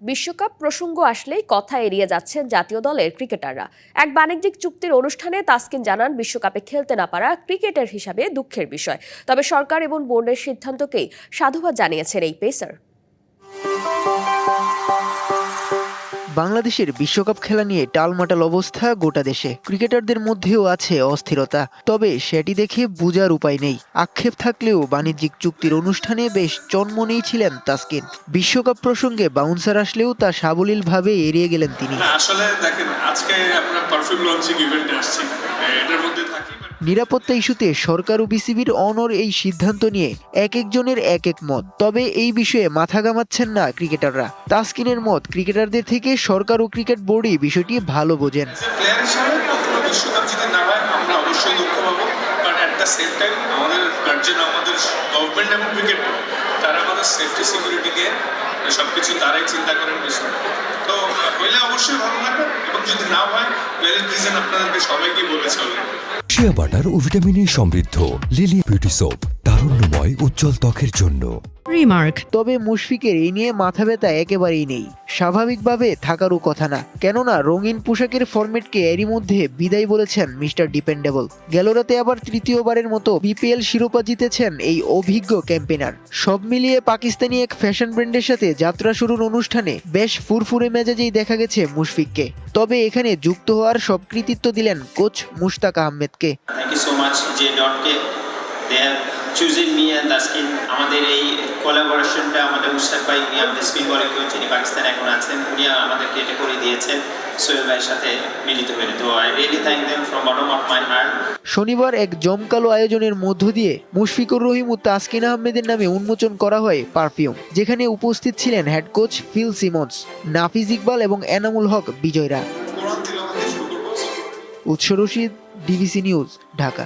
বিশ্বকাপ প্রসঙ্গ আসলেই কথা এড়িয়ে যাচ্ছেন জাতীয় দলের ক্রিকেটাররা। এক বাণিজ্যিক চুক্তির অনুষ্ঠানে তাসকিন জানান, বিশ্বকাপে খেলতে না পারা ক্রিকেটার হিসাবে দুঃখের বিষয়। তবে সরকার এবং বোর্ডের সিদ্ধান্তকেই সাধুবাদ জানিয়েছেন এই পেসার। বাংলাদেশের বিশ্বকাপ খেলা নিয়ে টালমাটাল অবস্থা গোটা দেশে। ক্রিকেটারদের মধ্যেও আছে অস্থিরতা, তবে সেটি দেখে বোঝার উপায় নেই। আক্ষেপ থাকলেও বাণিজ্যিক চুক্তির অনুষ্ঠানে বেশ চনমনেই ছিলেন তাসকিন। বিশ্বকাপ প্রসঙ্গে বাউন্সার আসলেও তা সাবলীলভাবে এড়িয়ে গেলেন তিনি। আসলে দেখেন, আজকে আমরা পারফেক্ট লঞ্চিং ইভেন্টে আসছি, এটার মধ্যে থাকি। নিরাপত্তা ইস্যুতে সরকার ও বিসিবির অনড় এই সিদ্ধান্ত নিয়ে এক একজনের এক এক মত। তবে এই বিষয়ে মাথা ঘামাচ্ছেন না ক্রিকেটাররা। তাসকিনের মত, ক্রিকেটারদের থেকে সরকার ও ক্রিকেট বোর্ডই বিষয়টি ভালো বোঝেন। প্লেয়ার হিসেবে কখনো বিশ্বকাপ যদি না হয় আমরা অবশ্যই দুঃখ পাবো, but at the same time আমাদের গার্জেন, আমাদের গভর্নমেন্ট এবং ক্রিকেট বোর্ড, তারা আমাদের সেফটি সিকিউরিটি দিয়ে সবকিছু তারাই চিন্তা করেন বেশি। তো হইলে অবশ্যই ভালো লাগবে, এবং যদি না হয় ওয়েল রিজন আপনাদেরকে সবাইকে বলেছে অলরেডি। শিয়া বাটার ও ভিটামিনে সমৃদ্ধ লিলি বিউটি সোপ, তারুণ্যময় উজ্জ্বল ত্বকের জন্য। রিমার্ক। তবে মুশফিকের এই নিয়ে মাথা ব্যথা একেবারেই নেই। স্বাভাবিকভাবে থাকারও কথা না, কেননা রঙিন পোশাকের ফরম্যাটকে এরই মধ্যে বিদায় বলেছেন মিস্টার ডিপেন্ডেবল। গেল রাতে আবার তৃতীয়বারের মতো বিপিএল শিরোপা জিতেছেন এই অভিজ্ঞ ক্যাম্পেনার। সব মিলিয়ে পাকিস্তানি এক ফ্যাশন ব্র্যান্ডের সাথে যাত্রা শুরুর অনুষ্ঠানে বেশ ফুরফুরে মেজাজেই দেখা গেছে মুশফিককে। তবে এখানে যুক্ত হওয়ার সব কৃতিত্ব দিলেন কোচ মুশতাক আহমেদকে। থ্যাংক ইউ সো মাচ যে ডটকে they have chosen me and Taskin. আমাদের এই কোলাবোরেশনটা আমাদের মুশতাক ভাই, উনি আমাদের স্পিন বলের কোচ, যিনি পাকিস্তানে এখন আছেন, উনি আমাদেরকে এটা করে দিয়েছেন সোহেল ভাইয়ের সাথে মিলিত হয়ে। তো I really thank them from bottom of my heart. শনিবার এক জমকালো আয়োজনের মধ্য দিয়ে মুশফিকুর রহিম ও তাসকিন আহমেদের নামে উন্মোচন করা হয় পারফিউম, যেখানে উপস্থিত ছিলেন head coach Phil Simmons, Nafees Iqbal এবং এনামুল হক বিজয়রা। উৎস রশিদ, ডিবিসি নিউজ, ঢাকা।